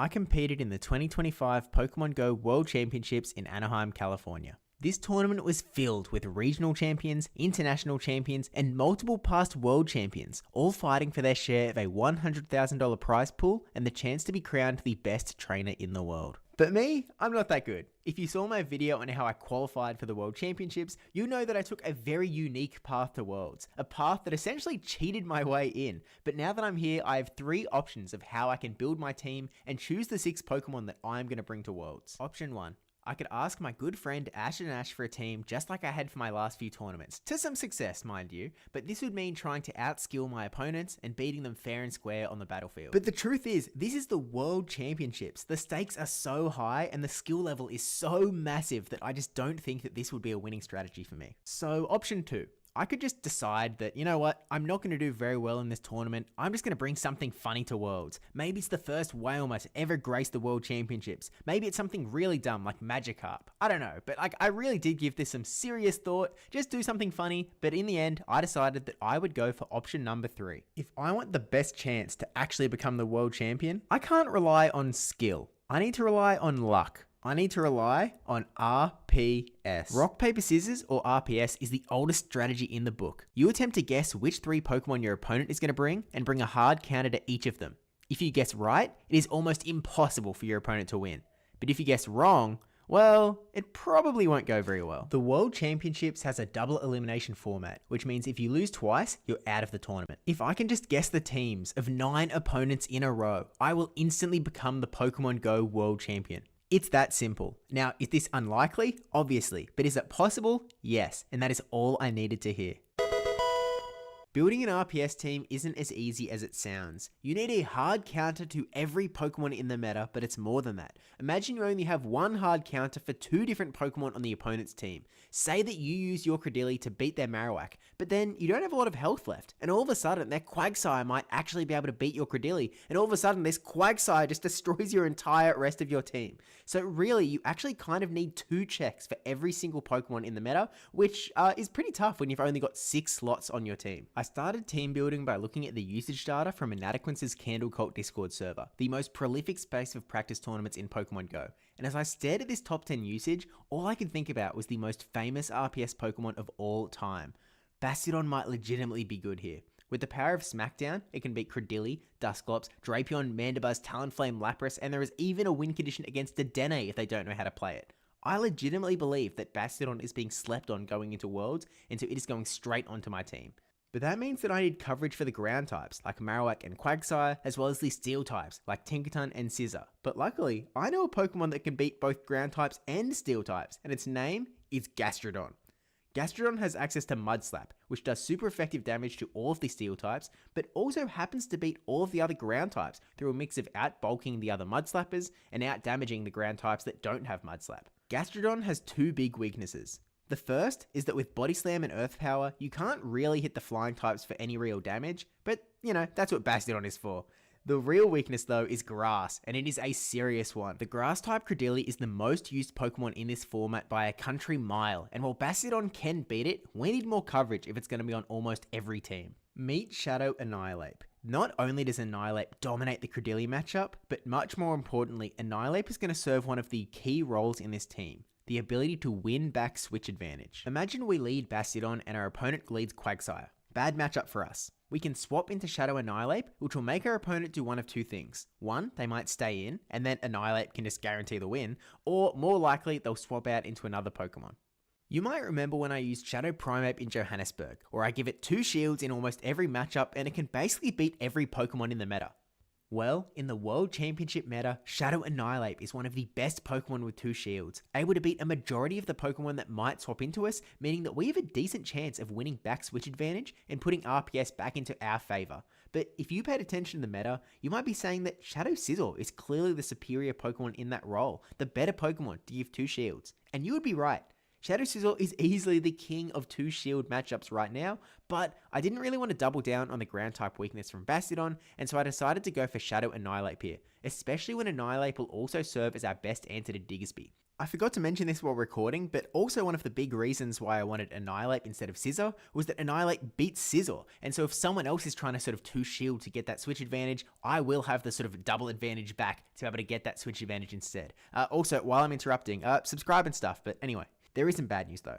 I competed in the 2025 Pokémon Go World Championships in Anaheim, California. This tournament was filled with regional champions, international champions, and multiple past world champions, all fighting for their share of a $100,000 prize pool and the chance to be crowned the best trainer in the world. But me, I'm not that good. If you saw my video on how I qualified for the World Championships, you know that I took a very unique path to Worlds, a path that essentially cheated my way in. But now that I'm here, I have 3 options of how I can build my team and choose the 6 Pokemon that I'm going to bring to Worlds. Option 1. I could ask my good friend Ash and Ash for a team just like I had for my last few tournaments, to some success mind you, but this would mean trying to outskill my opponents and beating them fair and square on the battlefield. But the truth is, this is the World Championships. The stakes are so high and the skill level is so massive that I just don't think that this would be a winning strategy for me. So option 2. I could just decide that, you know what, I'm not going to do very well in this tournament. I'm just going to bring something funny to Worlds. Maybe it's the first Wailmer to ever grace the World Championships. Maybe it's something really dumb like Magikarp. I don't know, but I really did give this some serious thought. Just do something funny, but in the end, I decided that I would go for option number 3. If I want the best chance to actually become the World Champion, I can't rely on skill. I need to rely on luck. I need to rely on RPS. Rock, paper, scissors, or RPS is the oldest strategy in the book. You attempt to guess which 3 Pokemon your opponent is going to bring and bring a hard counter to each of them. If you guess right, it is almost impossible for your opponent to win. But if you guess wrong, well, it probably won't go very well. The World Championships has a double elimination format, which means if you lose twice, you're out of the tournament. If I can just guess the teams of 9 opponents in a row, I will instantly become the Pokemon Go World Champion. It's that simple. Now, is this unlikely? Obviously. But is it possible? Yes. And that is all I needed to hear. Building an RPS team isn't as easy as it sounds. You need a hard counter to every Pokemon in the meta, but it's more than that. Imagine you only have one hard counter for 2 different Pokemon on the opponent's team. Say that you use your Credilli to beat their Marowak, but then you don't have a lot of health left, and all of a sudden their Quagsire might actually be able to beat your Credilli, and all of a sudden this Quagsire just destroys your entire rest of your team. So really, you actually kind of need 2 checks for every single Pokemon in the meta, which is pretty tough when you've only got 6 slots on your team. I started team building by looking at the usage data from Inadequence's Candle Cult Discord server, the most prolific space of practice tournaments in Pokemon Go. And as I stared at this top 10 usage, all I could think about was the most famous RPS Pokemon of all time. Bastiodon might legitimately be good here. With the power of Smackdown, it can beat Credilli, Dusclops, Drapion, Mandibuzz, Talonflame, Lapras, and there is even a win condition against Dedenne if they don't know how to play it. I legitimately believe that Bastiodon is being slept on going into Worlds, and so it is going straight onto my team. But that means that I need coverage for the ground types, like Marowak and Quagsire, as well as the steel types, like Tinkaton and Scizor. But luckily, I know a Pokemon that can beat both ground types and steel types, and its name is Gastrodon. Gastrodon has access to Mud Slap, which does super effective damage to all of the steel types, but also happens to beat all of the other ground types through a mix of out-bulking the other Mud Slappers and out-damaging the ground types that don't have Mud Slap. Gastrodon has 2 big weaknesses. The first is that with Body Slam and Earth Power, you can't really hit the flying types for any real damage, but you know, that's what Bastiodon is for. The real weakness though is Grass, and it is a serious one. The Grass type Credilli is the most used Pokemon in this format by a country mile, and while Bastiodon can beat it, we need more coverage if it's going to be on almost every team. Meet Shadow Annihilape. Not only does Annihilape dominate the Credilli matchup, but much more importantly, Annihilape is going to serve one of the key roles in this team. The ability to win back switch advantage. Imagine we lead Bastiodon and our opponent leads Quagsire. Bad matchup for us. We can swap into Shadow Annihilape, which will make our opponent do one of 2 things. One, they might stay in, and then Annihilape can just guarantee the win, or more likely, they'll swap out into another Pokemon. You might remember when I used Shadow Primeape in Johannesburg, where I give it 2 shields in almost every matchup and it can basically beat every Pokemon in the meta. Well, in the World Championship meta, Shadow Annihilape is one of the best Pokemon with 2 shields, able to beat a majority of the Pokemon that might swap into us, meaning that we have a decent chance of winning back switch advantage and putting RPS back into our favour. But if you paid attention to the meta, you might be saying that Shadow Scizor is clearly the superior Pokemon in that role, the better Pokemon to give 2 shields. And you would be right. Shadow Scizor is easily the king of 2 shield matchups right now, but I didn't really want to double down on the ground type weakness from Bastiodon, and so I decided to go for Shadow Annihilape here, especially when Annihilape will also serve as our best answer to Diggersby. I forgot to mention this while recording, but also one of the big reasons why I wanted Annihilape instead of Scizor was that Annihilape beats Scizor, and so if someone else is trying to sort of 2 shield to get that switch advantage, I will have the sort of double advantage back to be able to get that switch advantage instead. Also, while I'm interrupting, subscribe and stuff, but anyway, there is some bad news though.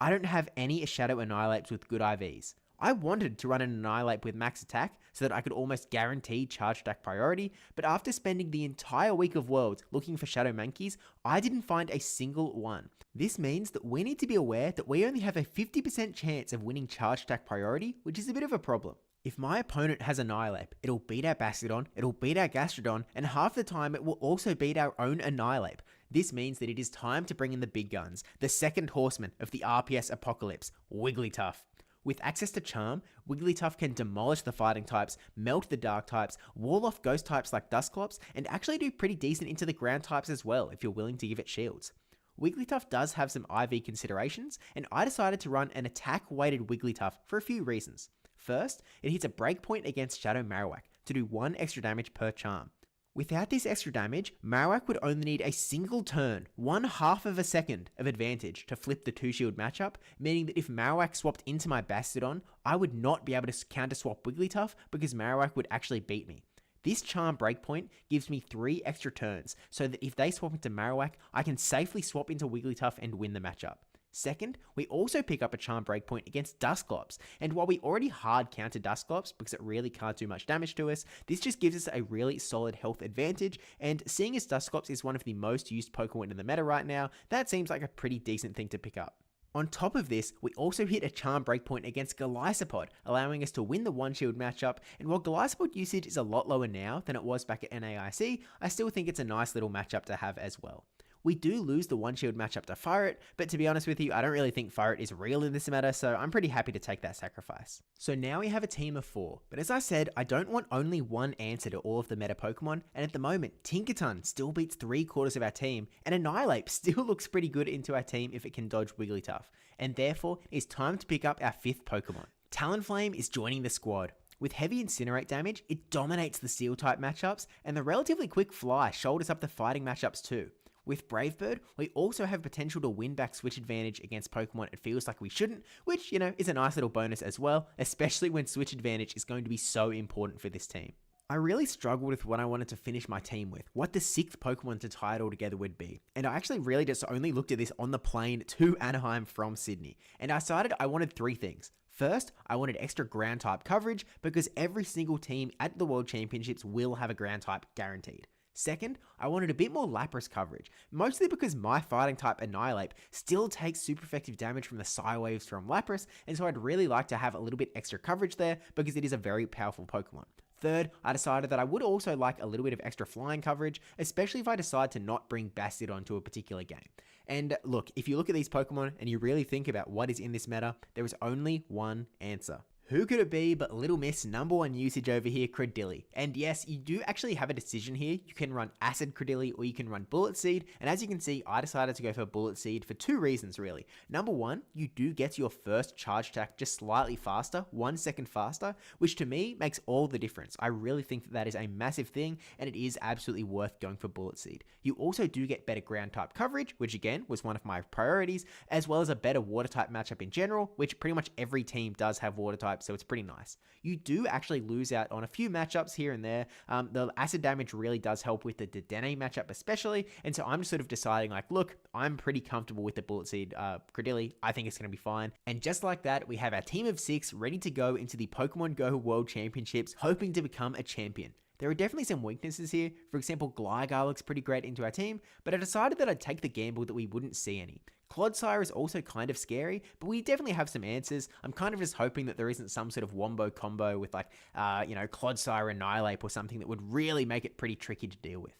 I don't have any Shadow Annihilapes with good IVs. I wanted to run an Annihilape with max attack so that I could almost guarantee charge attack priority, but after spending the entire week of Worlds looking for Shadow Mankeys, I didn't find a single one. This means that we need to be aware that we only have a 50% chance of winning charge attack priority, which is a bit of a problem. If my opponent has Annihilape, it'll beat our Bastiodon, it'll beat our Gastrodon, and half the time it will also beat our own Annihilape. This means that it is time to bring in the big guns, the second horseman of the RPS apocalypse, Wigglytuff. With access to Charm, Wigglytuff can demolish the fighting types, melt the dark types, wall off ghost types like Dusclops, and actually do pretty decent into the ground types as well if you're willing to give it shields. Wigglytuff does have some IV considerations, and I decided to run an attack-weighted Wigglytuff for a few reasons. First, it hits a breakpoint against Shadow Marowak to do 1 extra damage per charm. Without this extra damage, Marowak would only need a single turn, 1/2 of a second of advantage to flip the 2 shield matchup, meaning that if Marowak swapped into my Bastiodon, I would not be able to counter swap Wigglytuff because Marowak would actually beat me. This charm breakpoint gives me 3 extra turns, so that if they swap into Marowak, I can safely swap into Wigglytuff and win the matchup. Second, we also pick up a charm breakpoint against Dusclops, and while we already hard counter Dusclops because it really can't do much damage to us, this just gives us a really solid health advantage, and seeing as Dusclops is one of the most used Pokemon in the meta right now, that seems like a pretty decent thing to pick up. On top of this, we also hit a charm breakpoint against Golisopod, allowing us to win the 1 shield matchup, and while Golisopod usage is a lot lower now than it was back at NAIC, I still think it's a nice little matchup to have as well. We do lose the 1 shield matchup to Fire-It, but to be honest with you, I don't really think Fire-It is real in this meta, so I'm pretty happy to take that sacrifice. So now we have a team of 4, but as I said, I don't want only one answer to all of the meta Pokemon, and at the moment, Tinkaton still beats 3/4 of our team, and Annihilape still looks pretty good into our team if it can dodge Wigglytuff, and therefore, it's time to pick up our 5th Pokemon. Talonflame is joining the squad. With heavy Incinerate damage, it dominates the Steel type matchups, and the relatively quick Fly shoulders up the fighting matchups too. With Brave Bird, we also have potential to win back switch advantage against Pokemon it feels like we shouldn't, which, is a nice little bonus as well, especially when switch advantage is going to be so important for this team. I really struggled with what I wanted to finish my team with, what the 6th Pokemon to tie it all together would be, and I actually really just only looked at this on the plane to Anaheim from Sydney, and I decided I wanted 3 things. First, I wanted extra ground type coverage because every single team at the World Championships will have a ground type guaranteed. Second, I wanted a bit more Lapras coverage, mostly because my fighting type Annihilape still takes super effective damage from the Psy Waves from Lapras, and so I'd really like to have a little bit extra coverage there because it is a very powerful Pokemon. Third, I decided that I would also like a little bit of extra flying coverage, especially if I decide to not bring Bastiodon to a particular game. And look, if you look at these Pokemon and you really think about what is in this meta, there is only one answer. Who could it be but Little Miss #1 usage over here, Credilli? And yes, you do actually have a decision here. You can run Acid Credilli or you can run Bullet Seed. And as you can see, I decided to go for Bullet Seed for 2 reasons really. Number 1, you do get your first charge attack just slightly faster, 1 second faster, which to me makes all the difference. I really think that that is a massive thing and it is absolutely worth going for Bullet Seed. You also do get better ground type coverage, which again was one of my priorities, as well as a better water type matchup in general, which pretty much every team does have water type, so it's pretty nice. You do actually lose out on a few matchups here and there. The acid damage really does help with the Dedenne matchup especially, and so I'm just sort of deciding like, look, I'm pretty comfortable with the Bullet Seed Credilli. I think it's going to be fine. And just like that, we have our team of 6 ready to go into the Pokemon Go World Championships, hoping to become a champion. There are definitely some weaknesses here. For example, Gligar looks pretty great into our team, but I decided that I'd take the gamble that we wouldn't see any. Clodsire is also kind of scary, but we definitely have some answers. I'm kind of just hoping that there isn't some sort of wombo combo with like, Clodsire and Annihilape or something that would really make it pretty tricky to deal with.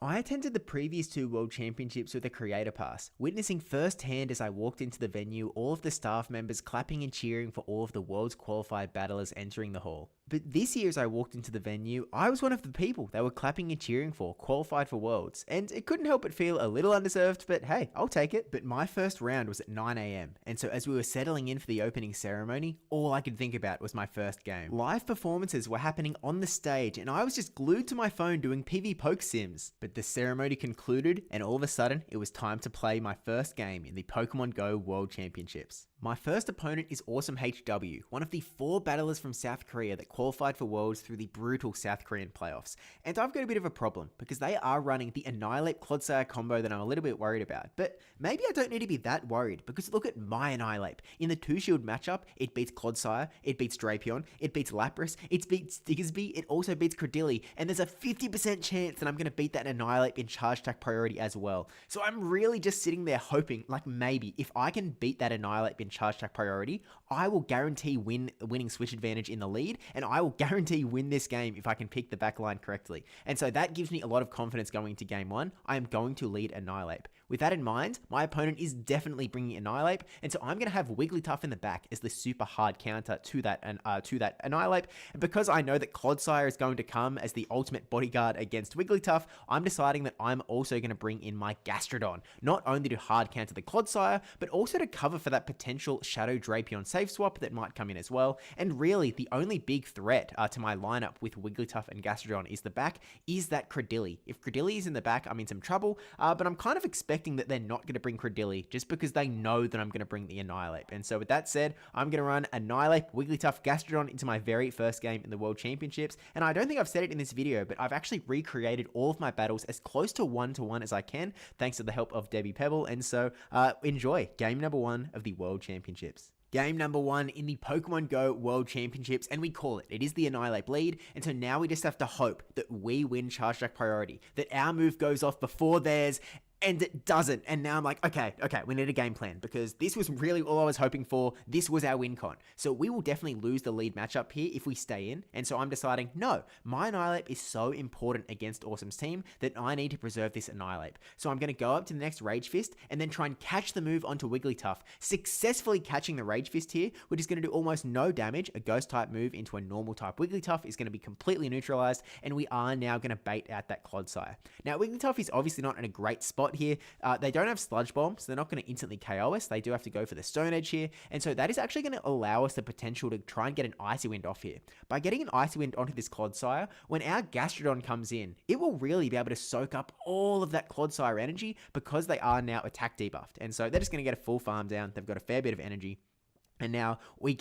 I attended the previous 2 World Championships with a Creator Pass, witnessing firsthand as I walked into the venue all of the staff members clapping and cheering for all of the world's qualified battlers entering the hall. But this year, as I walked into the venue, I was one of the people they were clapping and cheering for, qualified for Worlds, and it couldn't help but feel a little undeserved, but hey, I'll take it. But my first round was at 9 AM, and so as we were settling in for the opening ceremony, all I could think about was my first game. Live performances were happening on the stage, and I was just glued to my phone doing PV Poke Sims. But the ceremony concluded, and all of a sudden, it was time to play my first game in the Pokemon Go World Championships. My first opponent is Awesome HW, one of the 4 battlers from South Korea that qualified for Worlds through the brutal South Korean playoffs. And I've got a bit of a problem, because they are running the Annihilate Clodsire combo that I'm a little bit worried about. But maybe I don't need to be that worried, because look at my Annihilate. In the 2-shield matchup, it beats Clodsire, it beats Drapion, it beats Lapras, it beats Diggersby, it also beats Credilli, and there's a 50% chance that I'm going to beat that Annihilate in Charge Attack priority as well. So I'm really just sitting there hoping, like maybe, if I can beat that Annihilate in Charge Attack priority, I will guarantee winning switch advantage in the lead, and I will guarantee win this game if I can pick the back line correctly. And so that gives me a lot of confidence going into game 1. I am going to lead Annihilate. With that in mind, my opponent is definitely bringing Annihilate, and so I'm going to have Wigglytuff in the back as the super hard counter to that Annihilate. And because I know that Clodsire is going to come as the ultimate bodyguard against Wigglytuff, I'm deciding that I'm also going to bring in my Gastrodon, not only to hard counter the Clodsire, but also to cover for that potential Shadow Drapion safe swap that might come in as well. And really, the only big threat to my lineup with Wigglytuff and Gastrodon is the back, is that Credilli. If Credilli is in the back, I'm in some trouble, but I'm kind of expecting that they're not going to bring Credilli just because they know that I'm going to bring the Annihilate. And so with that said, I'm going to run Annihilate, Wigglytuff, Gastrodon into my very first game in the World Championships. And I don't think I've said it in this video, but I've actually recreated all of my battles as close to 1-to-1 as I can, thanks to the help of Debbie Pebble. And so enjoy game number 1 of the World Championships. Game number 1 in the Pokemon Go World Championships, and we call it. It is the Annihilate lead, and so now we just have to hope that we win Charge Attack priority, that our move goes off before theirs, and it doesn't. And now I'm like, okay, we need a game plan, because this was really all I was hoping for. This was our win con. So we will definitely lose the lead matchup here if we stay in. And so I'm deciding, no, my Annihilate is so important against Awesome's team that I need to preserve this Annihilate. So I'm going to go up to the next Rage Fist and then try and catch the move onto Wigglytuff, successfully catching the Rage Fist here, which is going to do almost no damage. A Ghost type move into a normal type Wigglytuff is going to be completely neutralized, and we are now going to bait out that Clodsire. Now, Wigglytuff is obviously not in a great spot here. They don't have Sludge Bomb, so they're not going to instantly KO us. They do have to go for the Stone Edge here, and so that is actually going to allow us the potential to try and get an Icy Wind off here. By getting an Icy Wind onto this Clodsire, when our Gastrodon comes in, it will really be able to soak up all of that Clodsire energy because they are now attack debuffed, and so they're just going to get a full farm down. They've got a fair bit of energy. And now we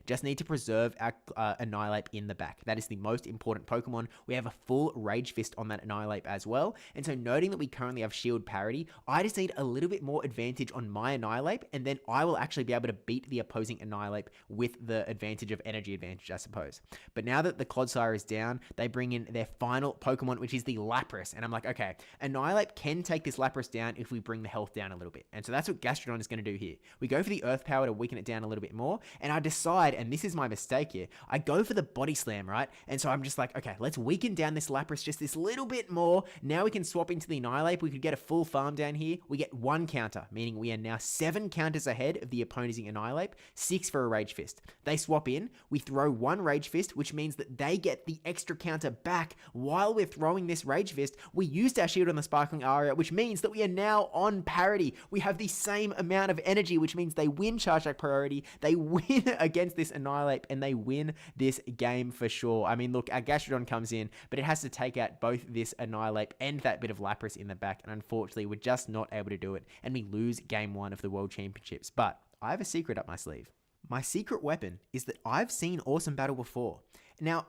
just need to preserve our Annihilate in the back. That is the most important Pokemon. We have a full Rage Fist on that Annihilate as well. And so noting that we currently have shield parity, I just need a little bit more advantage on my Annihilate, and then I will actually be able to beat the opposing Annihilate with the advantage of energy advantage, I suppose. But now that the Clodsire is down, they bring in their final Pokemon, which is the Lapras. And I'm like, okay, Annihilate can take this Lapras down if we bring the health down a little bit. And so that's what Gastrodon is going to do here. We go for the Earth Power to weaken it down a little bit more, and I decide, and this is my mistake here, I go for the Body Slam, right? And so I'm just like, okay, let's weaken down this Lapras just this little bit more. Now we can swap into the Annihilate. We could get a full farm down here. We get 1 counter, meaning we are now 7 counters ahead of the opposing Annihilate, 6 for a Rage Fist. They swap in, we throw 1 Rage Fist, which means that they get the extra counter back while we're throwing this Rage Fist. We used our shield on the Sparkling Aria, which means that we are now on parity. We have the same amount of energy, which means they win Charge Attack priority. They win against this Annihilate, and they win this game for sure. I mean, look, our Gastrodon comes in, but it has to take out both this Annihilate and that bit of Lapras in the back, and unfortunately, we're just not able to do it, and we lose game 1 of the World Championships. But I have a secret up my sleeve. My secret weapon is that I've seen Awesome battle before. Now,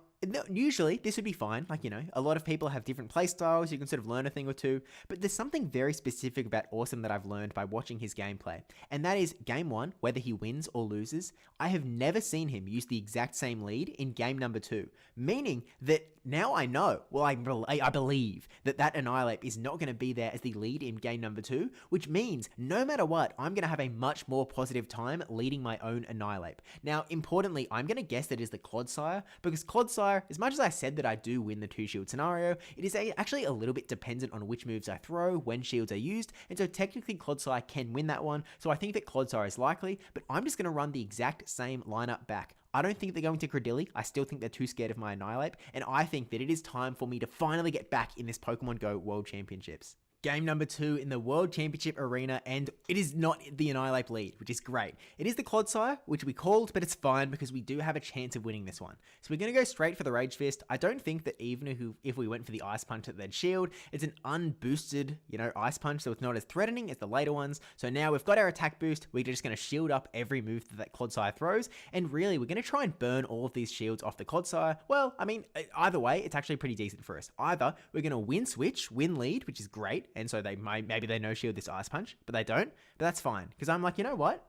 usually this would be fine, like, you know, a lot of people have different play styles, you can sort of learn a thing or two, but there's something very specific about Awesome that I've learned by watching his gameplay, and that is game 1, whether he wins or loses, I have never seen him use the exact same lead in game number 2, meaning that now I know, well, I believe that Annihilate is not going to be there as the lead in game number 2, which means no matter what, I'm going to have a much more positive time leading my own Annihilate. Now, importantly, I'm going to guess that is the Clodsire, because Clodsire, as much as I said that I do win the 2-shield scenario, it is actually a little bit dependent on which moves I throw, when shields are used, and so technically Clodsire can win that one, so I think that Clodsire is likely, but I'm just going to run the exact same lineup back. I don't think they're going to Credilli. I still think they're too scared of my Annihilape, and I think that it is time for me to finally get back in this Pokemon Go World Championships. Game number 2 in the World Championship arena, and it is not the Annihilape lead, which is great. It is the Clodsire, which we called, but it's fine because we do have a chance of winning this one. So we're going to go straight for the Rage Fist. I don't think that even if we went for the Ice Punch that they'd shield, it's an unboosted, Ice Punch, so it's not as threatening as the later ones. So now we've got our attack boost, we're just going to shield up every move that Clodsire throws, and really we're going to try and burn all of these shields off the Clodsire. Well, I mean, either way, it's actually pretty decent for us. Either we're going to win switch, win lead, which is great, and so maybe they no-shield this Ice Punch, but they don't. But that's fine, because I'm like, you know what?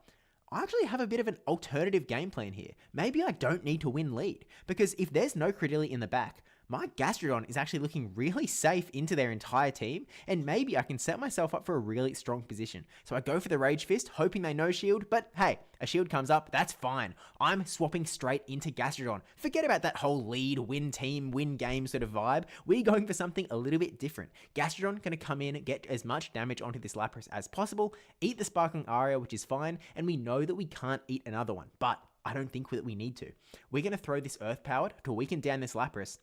I actually have a bit of an alternative game plan here. Maybe I don't need to win lead, because if there's no Credilli in the back, my Gastrodon is actually looking really safe into their entire team, and maybe I can set myself up for a really strong position. So I go for the Rage Fist, hoping they no-shield, but hey, a shield comes up, that's fine. I'm swapping straight into Gastrodon. Forget about that whole lead, win team, win game sort of vibe. We're going for something a little bit different. Gastrodon going to come in, get as much damage onto this Lapras as possible, eat the Sparkling Aria, which is fine, and we know that we can't eat another one, but I don't think that we need to. We're going to throw this Earth Powered to weaken down this Lapras.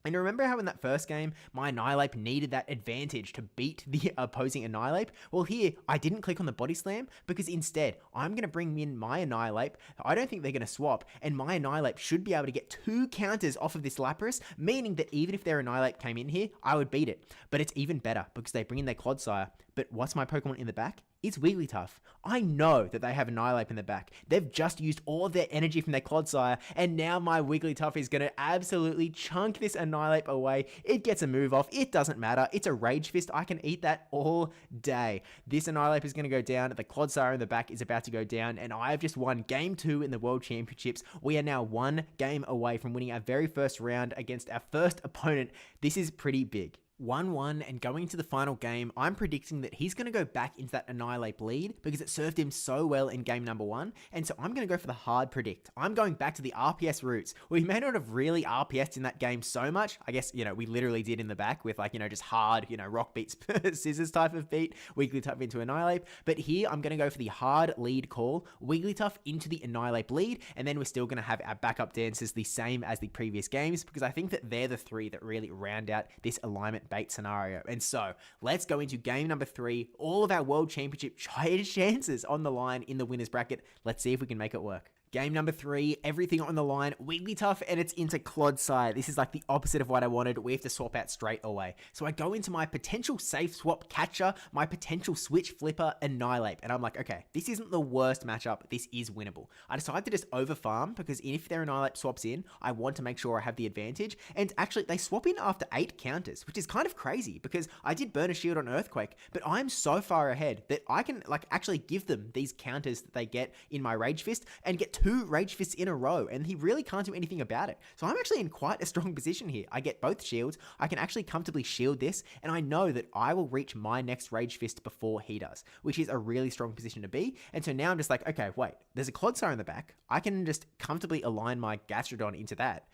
And remember how in that first game, my Annihilape needed that advantage to beat the opposing Annihilape? Well, here, I didn't click on the Body Slam because instead, I'm going to bring in my Annihilape. I don't think they're going to swap, and my Annihilape should be able to get 2 counters off of this Lapras, meaning that even if their Annihilape came in here, I would beat it. But it's even better because they bring in their Clodsire. But what's my Pokemon in the back? It's Wigglytuff. I know that they have Annihilape in the back. They've just used all of their energy from their Clodsire, and now my Wigglytuff is going to absolutely chunk this Annihilape away. It gets a move off. It doesn't matter. It's a Rage Fist. I can eat that all day. This Annihilape is going to go down. The Clodsire in the back is about to go down, and I've just won Game 2 in the World Championships. We are now 1 game away from winning our very first round against our first opponent. This is pretty big. 1-1, and going into the final game, I'm predicting that he's going to go back into that Annihilape lead because it served him so well in game number 1, and so I'm going to go for the hard predict. I'm going back to the RPS roots. We may not have really RPS'd in that game so much. I guess, we literally did in the back with just hard, rock beats, scissors type of beat, Wigglytuff into Annihilape, but here I'm going to go for the hard lead call, Wigglytuff into the Annihilape lead, and then we're still going to have our backup dances the same as the previous games because I think that they're the 3 that really round out this alignment bait scenario. And so let's go into game number 3. All of our World Championship chances on the line in the winner's bracket. Let's see if we can make it work. Game number 3, everything on the line, Wigglytuff, and it's into Clodsire. This is like the opposite of what I wanted. We have to swap out straight away. So I go into my potential safe swap catcher, my potential switch flipper, Annihilape. And I'm like, okay, this isn't the worst matchup. This is winnable. I decide to just over farm because if their Annihilape swaps in, I want to make sure I have the advantage. And actually, they swap in after 8 counters, which is kind of crazy because I did burn a shield on Earthquake, but I'm so far ahead that I can actually give them these counters that they get in my Rage Fist and get 2 Rage Fists in a row, and he really can't do anything about it. So I'm actually in quite a strong position here. I get both shields, I can actually comfortably shield this, and I know that I will reach my next Rage Fist before he does, which is a really strong position to be. And so now I'm just like, okay, wait, there's a Clodsire in the back. I can just comfortably align my Gastrodon into that.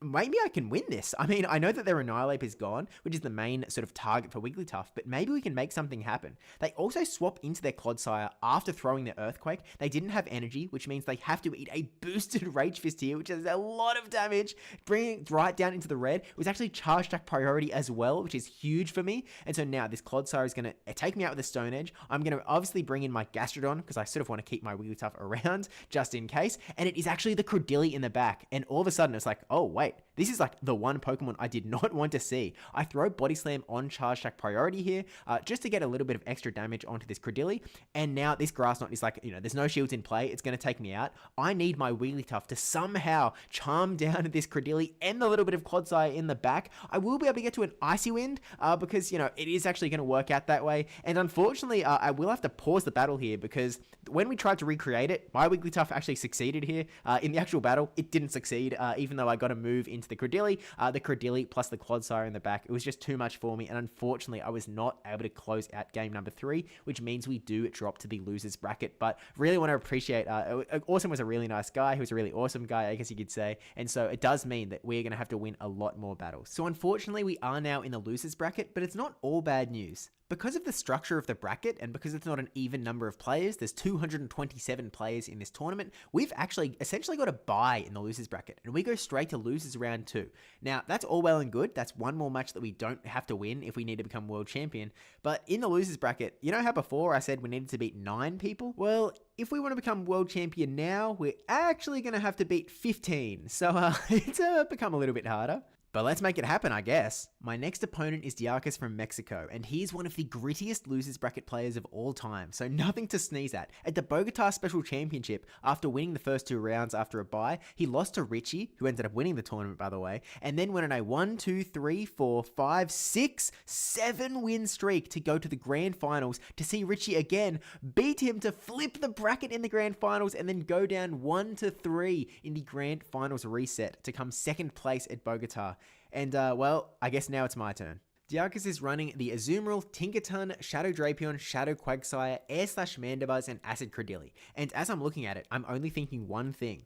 Maybe I can win this. I mean, I know that their Annihilape is gone, which is the main sort of target for Wigglytuff, but maybe we can make something happen. They also swap into their Clodsire after throwing their Earthquake. They didn't have energy, which means they have to eat a boosted Rage Fist here, which is a lot of damage, bringing it right down into the red. It was actually Charge Attack priority as well, which is huge for me. And so now this Clodsire is going to take me out with a Stone Edge. I'm going to obviously bring in my Gastrodon because I sort of want to keep my Wigglytuff around just in case. And it is actually the Credilli in the back. And all of a sudden it's like, oh wait, this is like the one Pokemon I did not want to see. I throw Body Slam on Charge Attack priority here just to get a little bit of extra damage onto this Credilli. And now this Grass Knot is like, there's no shields in play. It's going to take me out. I need my Wigglytuff to somehow charm down this Credilli and the little bit of Clodsire in the back. I will be able to get to an Icy Wind because, it is actually going to work out that way. And unfortunately, I will have to pause the battle here because when we tried to recreate it, my Wigglytuff actually succeeded here. In the actual battle, it didn't succeed, even though I got a move into the Credilli plus the Clodsire in the back. It was just too much for me, and unfortunately I was not able to close out game number 3, which means we do drop to the losers bracket. But really want to appreciate Awesome was a really nice guy. He was a really awesome guy, I guess you could say, and so it does mean that we're going to have to win a lot more battles. So unfortunately we are now in the losers bracket, but it's not all bad news. Because of the structure of the bracket and because it's not an even number of players, there's 227 players in this tournament, we've actually essentially got a bye in the losers bracket and we go straight to losers round 2. Now, that's all well and good. That's one more match that we don't have to win if we need to become world champion. But in the losers bracket, you know how before I said we needed to beat 9 people? Well, if we want to become world champion now, we're actually going to have to beat 15. So it's become a little bit harder. But let's make it happen, I guess. My next opponent is Diarchus from Mexico, and he's one of the grittiest losers bracket players of all time, so nothing to sneeze at. At the Bogota Special Championship, after winning the first 2 rounds after a bye, he lost to Richie, who ended up winning the tournament, by the way, and then went on a 1, 2, 3, 4, 5, 6, 7 win streak to go to the grand finals to see Richie again beat him to flip the bracket in the grand finals and then go down 1 to 3 in the grand finals reset to come second place at Bogota. And, well, I guess now it's my turn. Diarchus is running the Azumarill, Tinkaton, Shadow Drapion, Shadow Quagsire, Air/Mandibuzz, and Acid Credilli. And as I'm looking at it, I'm only thinking one thing.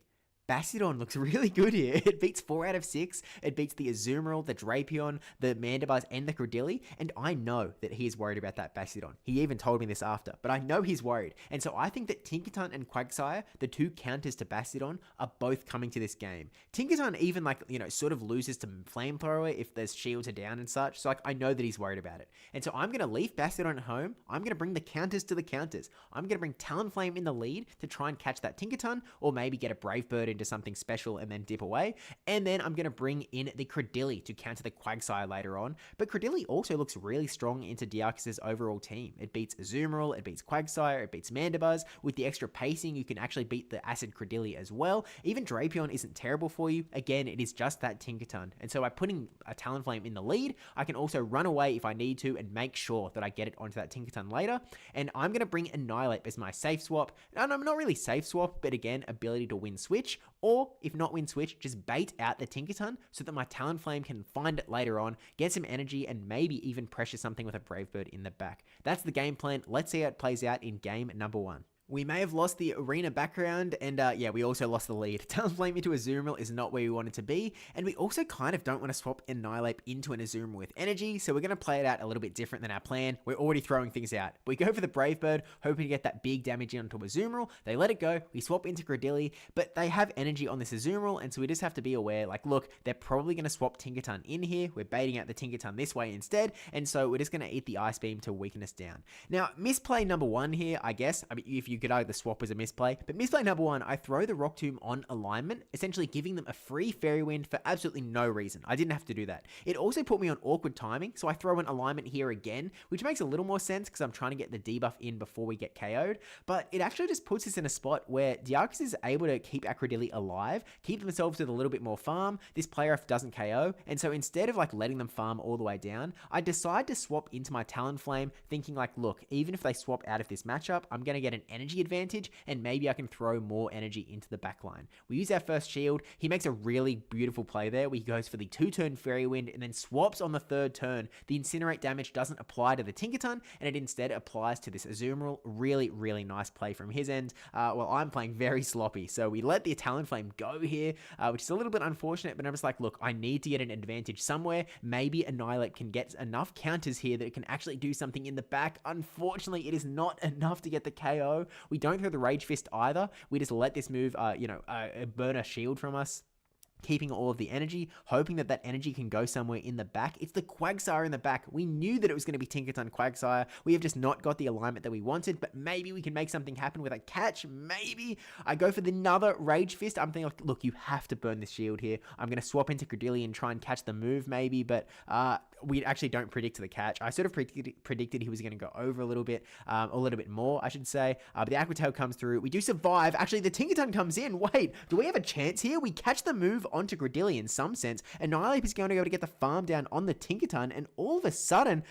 Bastiodon looks really good here. It beats 4 out of 6. It beats the Azumarill, the Drapion, the Mandibuzz, and the Credilli. And I know that he is worried about that Bastiodon. He even told me this after, but I know he's worried. And so I think that Tinkaton and Quagsire, the 2 counters to Bastiodon, are both coming to this game. Tinkaton even sort of loses to Flamethrower if there's shields are down and such. So I know that he's worried about it. And so I'm going to leave Bastiodon at home. I'm going to bring the counters to the counters. I'm going to bring Talonflame in the lead to try and catch that Tinkaton, or maybe get a Brave Bird into something special and then dip away. And then I'm going to bring in the Credilli to counter the Quagsire later on. But Credilli also looks really strong into Diarchus' overall team. It beats Azumarill, it beats Quagsire, it beats Mandibuzz. With the extra pacing, you can actually beat the Acid Credilli as well. Even Drapion isn't terrible for you. Again, it is just that Tinkaton. And so by putting a Talonflame in the lead, I can also run away if I need to and make sure that I get it onto that Tinkaton later. And I'm going to bring Annihilate as my safe swap. And I'm not really safe swap, but again, ability to win switch. Or, if not win switch, just bait out the Tinkaton so that my Talonflame can find it later on, get some energy, and maybe even pressure something with a Brave Bird in the back. That's the game plan. Let's see how it plays out in game number 1. We may have lost the arena background, and yeah, we also lost the lead. Talonflame into Azumarill is not where we want it to be, and we also kind of don't want to swap Annihilate into an Azumarill with energy, so we're going to play it out a little bit different than our plan. We're already throwing things out. We go for the Brave Bird, hoping to get that big damage onto Azumarill. They let it go, we swap into Credilli, but they have energy on this Azumarill, and so we just have to be aware, look, they're probably going to swap Tinkaton in here. We're baiting out the Tinkaton this way instead, and so we're just going to eat the Ice Beam to weaken us down. Now, misplay number 1 here, I guess. I mean, if you could argue the swap was a misplay, but misplay number 1, I throw the Rock Tomb on alignment, essentially giving them a free Fairy Wind for absolutely no reason. I didn't have to do that. It also put me on awkward timing, so I throw an alignment here again, which makes a little more sense because I'm trying to get the debuff in before we get KO'd, but it actually just puts us in a spot where Diarchus is able to keep Credilli alive, keep themselves with a little bit more farm. This player doesn't KO, and so instead of letting them farm all the way down, I decide to swap into my Talonflame, thinking look, even if they swap out of this matchup, I'm going to get an energy advantage, and maybe I can throw more energy into the backline. We use our first shield. He makes a really beautiful play there where he goes for the 2-turn Fairy Wind and then swaps on the 3rd turn. The Incinerate damage doesn't apply to the Tinkaton, and it instead applies to this Azumarill. Really, really nice play from his end. Well, I'm playing very sloppy, so we let the Talonflame go here, which is a little bit unfortunate, but I'm just look, I need to get an advantage somewhere. Maybe Annihilate can get enough counters here that it can actually do something in the back. Unfortunately, it is not enough to get the KO. We don't throw the Rage Fist either. We just let this move, burn a shield from us, keeping all of the energy, hoping that that energy can go somewhere in the back. It's the Quagsire in the back. We knew that it was going to be Tinkaton Quagsire. We have just not got the alignment that we wanted, but maybe we can make something happen with a catch. Maybe. I go for another Rage Fist. I'm thinking, look, you have to burn the shield here. I'm going to swap into Credilli and try and catch the move maybe, but we actually don't predict the catch. I sort of predicted he was going to go over a little bit more, I should say. But the Aqua Tail comes through. We do survive. Actually, the Tinkaton comes in. Wait, do we have a chance here? We catch the move onto Credilli in some sense. Annihilate is going to go to get the farm down on the Tinkaton, and all of a sudden,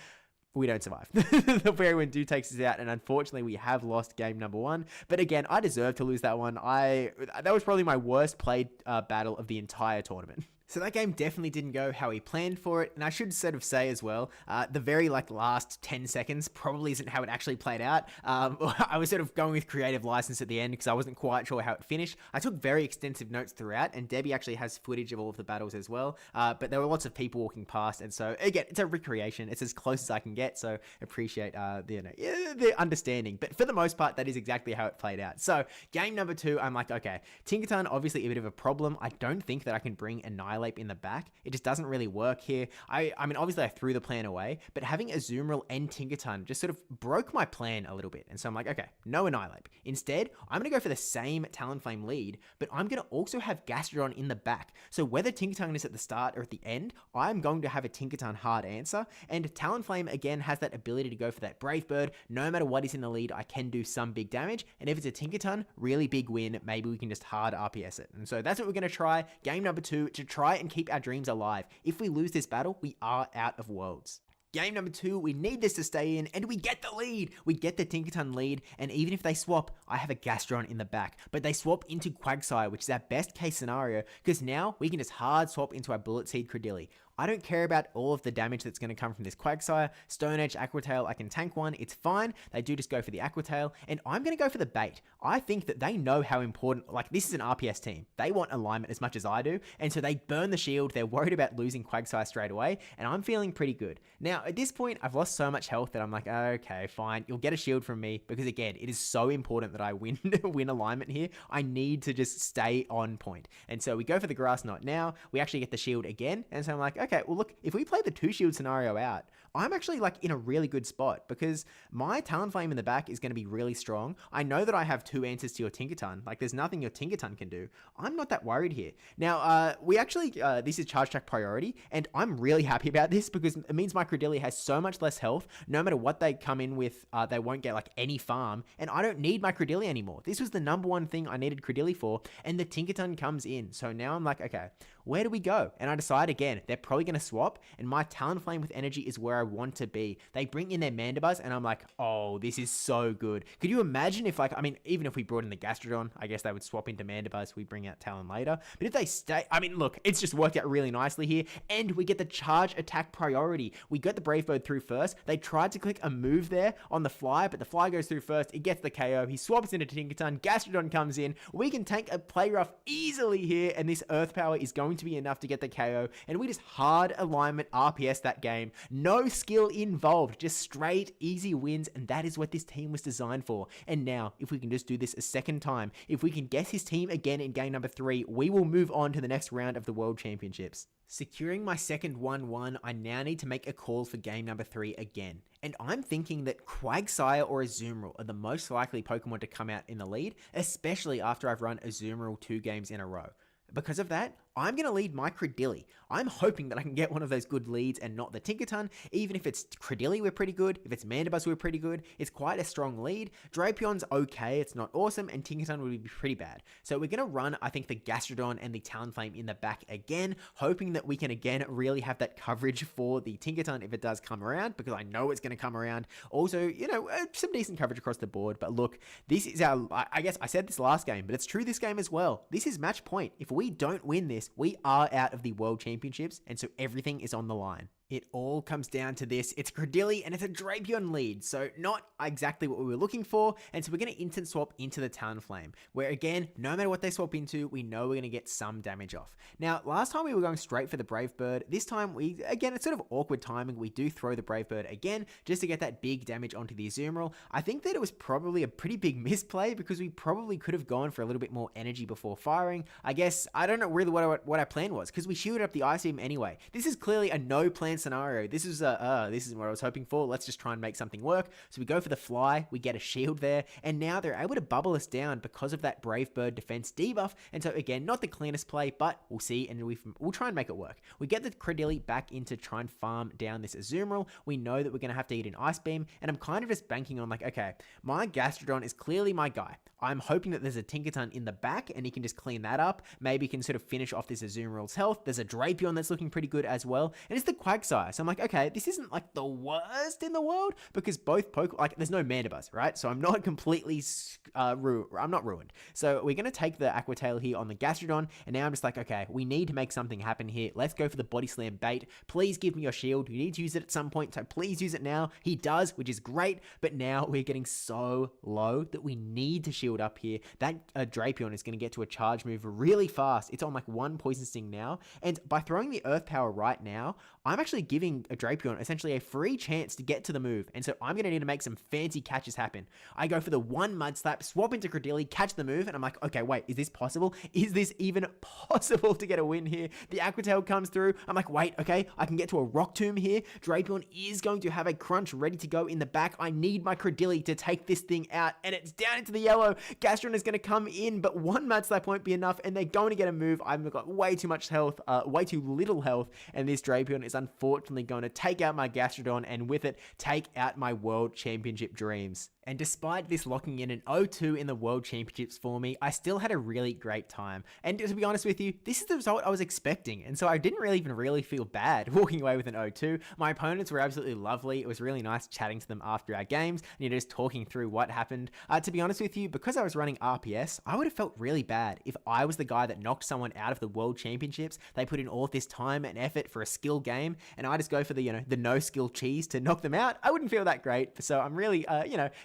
we don't survive. The Fairy Wind takes us out, and unfortunately, we have lost game number 1. But again, I deserve to lose that one. That was probably my worst played battle of the entire tournament. So that game definitely didn't go how he planned for it, and I should sort of say as well, the very last 10 seconds probably isn't how it actually played out. I was sort of going with creative license at the end because I wasn't quite sure how it finished. I took very extensive notes throughout, and Debbie actually has footage of all of the battles as well, but there were lots of people walking past, and so again, it's a recreation. It's as close as I can get, so appreciate the understanding. But for the most part, that is exactly how it played out. So game number 2, I'm like, okay, Tinkaton, obviously a bit of a problem. I don't think that I can bring Annihilate in the back. It just doesn't really work here. I mean, obviously I threw the plan away, but having Azumarill and Tinkaton just sort of broke my plan a little bit. And so I'm like, okay, no Annihilate. Instead, I'm going to go for the same Talonflame lead, but I'm going to also have Gastrodon in the back. So whether Tinkaton is at the start or at the end, I'm going to have a Tinkaton hard answer. And Talonflame, again, has that ability to go for that Brave Bird. No matter what is in the lead, I can do some big damage. And if it's a Tinkaton, really big win, maybe we can just hard RPS it. And so that's what we're going to try. Game number 2, to try and keep our dreams alive. If we lose this battle, we are out of Worlds. Game number 2, we need this to stay in, and we get the lead. We get the Tinkaton lead, and even if they swap, I have a Gastrodon in the back. But they swap into Quagsire, which is our best case scenario, because now we can just hard swap into our Bullet Seed Credilli. I don't care about all of the damage that's going to come from this Quagsire. Stone Edge, Aqua Tail, I can tank one. It's fine. They do just go for the Aqua Tail, and I'm going to go for the bait. I think that they know how important, this is an RPS team. They want alignment as much as I do, and so they burn the shield. They're worried about losing Quagsire straight away, and I'm feeling pretty good. Now, at this point, I've lost so much health that I'm like, okay, fine. You'll get a shield from me, because again, it is so important that I win alignment here. I need to just stay on point. And so we go for the Grass Knot now. We actually get the shield again, and so I'm like, okay, well look, if we play the 2-shield scenario out, I'm actually in a really good spot because my Talonflame in the back is going to be really strong. I know that I have 2 answers to your Tinkaton. There's nothing your Tinkaton can do. I'm not that worried here. Now, we actually, this is Charge Attack priority, and I'm really happy about this because it means my Credilli has so much less health. No matter what they come in with, they won't get any farm, and I don't need my Credilli anymore. This was the number one thing I needed Credilli for, and the Tinkaton comes in. So now I'm like, okay, where do we go? And I decide again, they're probably going to swap, and my Talonflame with energy is where I want to be. They bring in their Mandibuzz, and I'm like, oh, this is so good. Could you imagine if, even if we brought in the Gastrodon, I guess they would swap into Mandibuzz, we bring out Talon later. But if they stay, look, it's just worked out really nicely here, and we get the Charge Attack priority. We got the Brave Bird through first. They tried to click a move there on the fly, but the fly goes through first. It gets the KO. He swaps into Tinkaton. Gastrodon comes in. We can tank a Play Rough easily here, and this Earth Power is going to be enough to get the KO, and we just hard alignment RPS that game. No skill involved, just straight easy wins, and that is what this team was designed for. And now, if we can just do this a second time, if we can guess his team again in game number 3, we will move on to the next round of the World Championships. Securing my second 1-1, I now need to make a call for game number 3 again. And I'm thinking that Quagsire or Azumarill are the most likely Pokemon to come out in the lead, especially after I've run Azumarill 2 games in a row. Because of that, I'm going to lead my Credilli. I'm hoping that I can get one of those good leads and not the Tinkaton. Even if it's Credilli, we're pretty good. If it's Mandibuzz, we're pretty good. It's quite a strong lead. Drapion's okay, it's not awesome, and Tinkaton would be pretty bad. So we're going to run, I think, the Gastrodon and the Talonflame in the back again, hoping that we can again really have that coverage for the Tinkaton if it does come around, because I know it's going to come around. Also, some decent coverage across the board. But look, this is I guess I said this last game, but it's true this game as well. This is match point. If we don't win this, we are out of the World Championships, and so everything is on the line. It all comes down to this. It's Credilli and it's a Drapion lead, so not exactly what we were looking for, and so we're going to instant swap into the Talonflame, where again, no matter what they swap into, we know we're going to get some damage off. Now, last time we were going straight for the Brave Bird. This time, it's sort of awkward timing. We do throw the Brave Bird again, just to get that big damage onto the Azumarill. I think that it was probably a pretty big misplay, because we probably could have gone for a little bit more energy before firing. I guess, I don't know really what our plan was, because we shielded up the Ice Beam anyway. This is clearly a no plan scenario. This is what I was hoping for. Let's just try and make something work. So we go for the fly, we get a shield there, and now they're able to bubble us down because of that Brave Bird defense debuff. And so again, not the cleanest play, but we'll see, and we'll try and make it work. We get the Credilli back in to try and farm down this Azumarill. We know that we're going to have to eat an Ice Beam, and I'm kind of just banking on okay, my Gastrodon is clearly my guy. I'm hoping that there's a Tinkaton in the back, and he can just clean that up. Maybe he can sort of finish off this Azumarill's health. There's a Drapion that's looking pretty good as well, and it's the Quagsire Darkseid. So I'm like, okay, this isn't like the worst in the world because both Pokemon, like there's no Mandibuzz, right? So I'm not completely, I'm not ruined. So we're going to take the Aqua Tail here on the Gastrodon. And now I'm just like, okay, we need to make something happen here. Let's go for the Body Slam bait. Please give me your shield. You need to use it at some point. So please use it now. He does, which is great. But now we're getting so low that we need to shield up here. That Drapion is going to get to a charge move really fast. It's on like 1 Poison Sting now. And by throwing the Earth Power right now, I'm actually giving a Drapion essentially a free chance to get to the move. And so I'm going to need to make some fancy catches happen. I go for the 1 Mud Slap, swap into Credilli, catch the move. And I'm like, okay, wait, is this possible? Is this even possible to get a win here? The Aqua Tail comes through. I'm like, wait, okay, I can get to a Rock Tomb here. Drapion is going to have a Crunch ready to go in the back. I need my Credilli to take this thing out. And it's down into the yellow. Gastron is going to come in, but 1 Mud Slap won't be enough. And they're going to get a move. I've got way too much health, way too little health. And this Drapion is unfortunately going to take out my Gastrodon and with it, take out my World Championship dreams. And despite this locking in an 0-2 in the World Championships for me, I still had a really great time. And to be honest with you, this is the result I was expecting. And so I didn't really feel bad walking away with an 0-2. My opponents were absolutely lovely. It was really nice chatting to them after our games and just talking through what happened. To be honest with you, because I was running RPS, I would have felt really bad if I was the guy that knocked someone out of the World Championships. They put in all of this time and effort for a skill game, and I just go for the, the no skill cheese to knock them out. I wouldn't feel that great. So I'm really,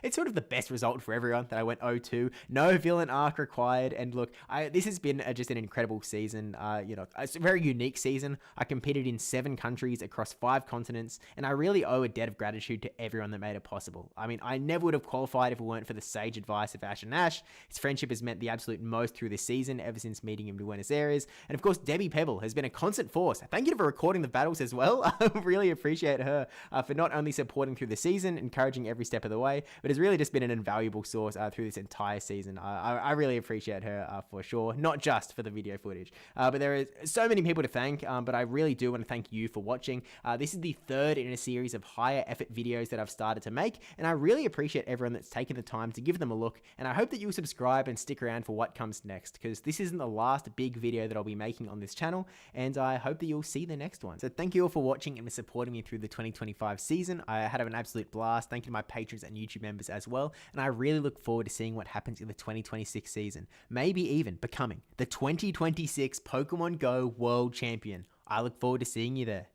it's sort of the best result for everyone that I went 0-2. No villain arc required. And look, this has been just an incredible season. It's a very unique season. I competed in 7 countries across 5 continents, and I really owe a debt of gratitude to everyone that made it possible. I mean, I never would have qualified if it weren't for the sage advice of Ash and Ash. His friendship has meant the absolute most through this season, ever since meeting him in Buenos Aires. And of course, Debbie Pebble has been a constant force. Thank you for recording the battles as well. I really appreciate her for not only supporting through the season, encouraging every step of the way, but it's really just been an invaluable source through this entire season. I really appreciate her for sure, not just for the video footage. But there is so many people to thank, but I really do want to thank you for watching. This is the 3rd in a series of higher effort videos that I've started to make, and I really appreciate everyone that's taken the time to give them a look, and I hope that you'll subscribe and stick around for what comes next, because this isn't the last big video that I'll be making on this channel, and I hope that you'll see the next one. So thank you all for watching and for supporting me through the 2025 season. I had an absolute blast. Thank you to my patrons and YouTube members as well, and I really look forward to seeing what happens in the 2026 season, maybe even becoming the 2026 Pokemon Go World Champion. I look forward to seeing you there.